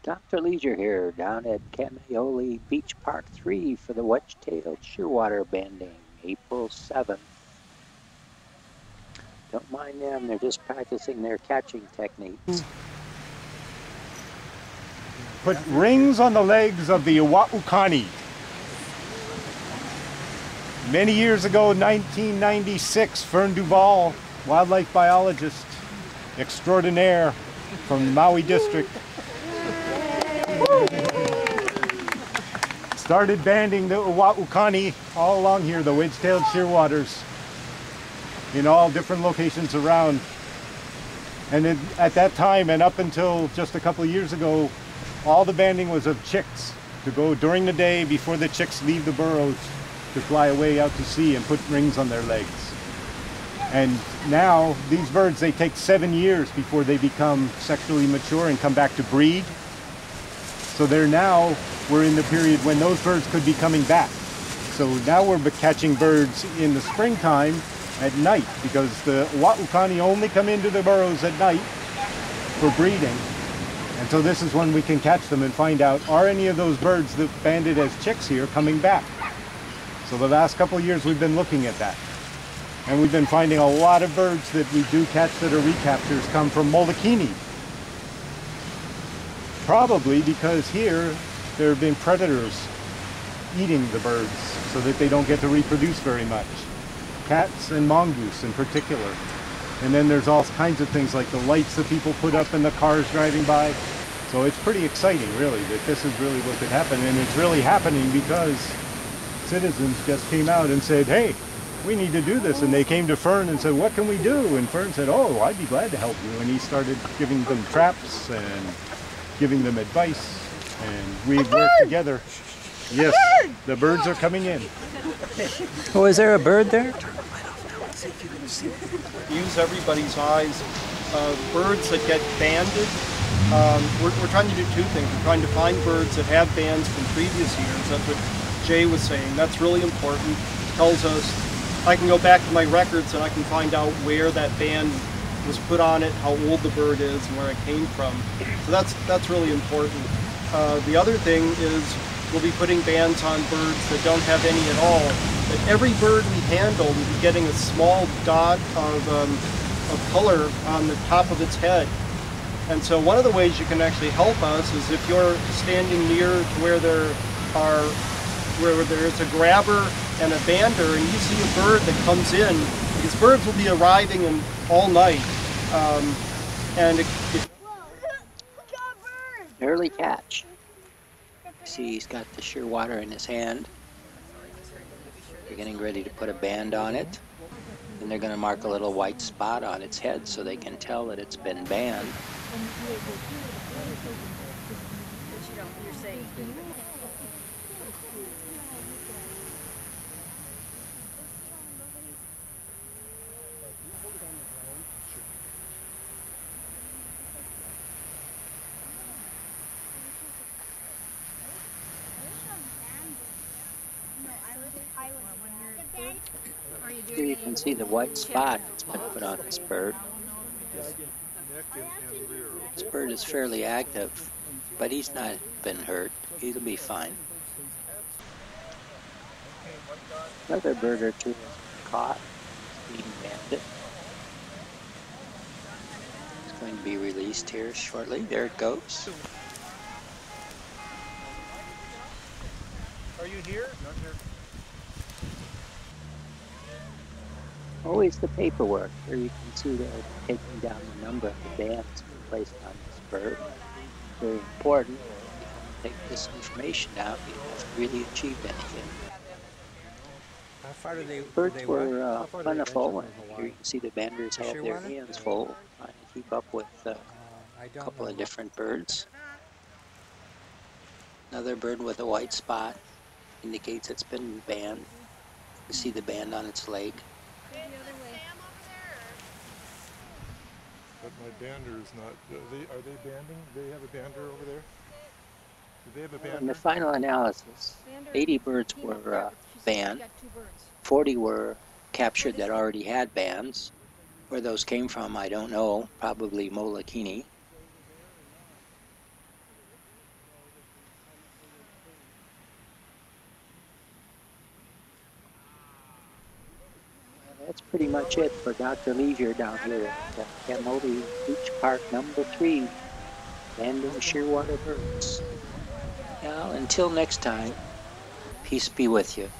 Dr. Leisure here, down at Kamaole Beach Park III for the Wedge-tailed Shearwater banding, April 7th. Don't mind them, they're just practicing their catching techniques. Put rings on the legs of the Iwa'ukani. Many years ago, 1996, Fern Duvall, wildlife biologist extraordinaire from Maui District, started banding the Iwa'ukani all along here, the Wedge-tailed Shearwaters, in all different locations around. And at that time, and up until just a couple of years ago, all the banding was of chicks to go during the day before the chicks leave the burrows to fly away out to sea and put rings on their legs. And now these birds, they take 7 years before they become sexually mature and come back to breed. So we're in the period when those birds could be coming back. So now we're catching birds in the springtime at night, because the Iwa'ukani only come into the burrows at night for breeding. And so this is when we can catch them and find out, are any of those birds that banded as chicks here coming back? So the last couple of years we've been looking at that. And we've been finding a lot of birds that we do catch that are recaptures come from Molokini. Probably because here there have been predators eating the birds so that they don't get to reproduce very much. Cats and mongoose in particular. And then there's all kinds of things like the lights that people put up in the cars driving by. So it's pretty exciting, really, that this is really what could happen. And it's really happening because citizens just came out and said, hey, we need to do this. And they came to Fern and said, what can we do? And Fern said, oh, I'd be glad to help you. And he started giving them traps and giving them advice. And we worked together. Yes, the birds are coming in. Oh, is there a bird there? Use everybody's eyes. Birds that get banded, we're trying to do two things. We're trying to find birds that have bands from previous years. That's what Jay was saying. That's really important. Tells us, I can go back to my records and I can find out where that band was put on it, how old the bird is, and where it came from. So that's really important. The other thing is we'll be putting bands on birds that don't have any at all. But every bird we handle will be getting a small dot of color on the top of its head. And so one of the ways you can actually help us is if you're standing near to where there's a grabber and a bander, and you see a bird that comes in, because birds will be arriving in all night. Early catch. See, he's got the shearwater in his hand. They're getting ready to put a band on it. And they're going to mark a little white spot on its head so they can tell that it's been banned. Here you can see the white spot that's been put on this bird. This bird is fairly active, but he's not been hurt. He'll be fine. Another bird or two caught, being banded. It's going to be released here shortly. There it goes. Are you here? Not here. Always the paperwork. Here you can see they're taking down the number of the bands placed on this bird. Very important. If you take this information out, you haven't really achieved anything. How far do they? Birds were plentiful, and here you can see the banders have their hands full, trying to keep up with a couple of different birds. Another bird with a white spot indicates it's been banned. You see the band on its leg. But my bander is not. Are they banding? Do they have a bander over there? Do they have a bander? In the final analysis, 80 birds were banned. 40 were captured that already had bands. Where those came from, I don't know. Probably Molokini. that's pretty much it for Dr. Leisure down here at Kamaole Beach Park number 3, banding shearwater birds. Well, until next time, peace be with you.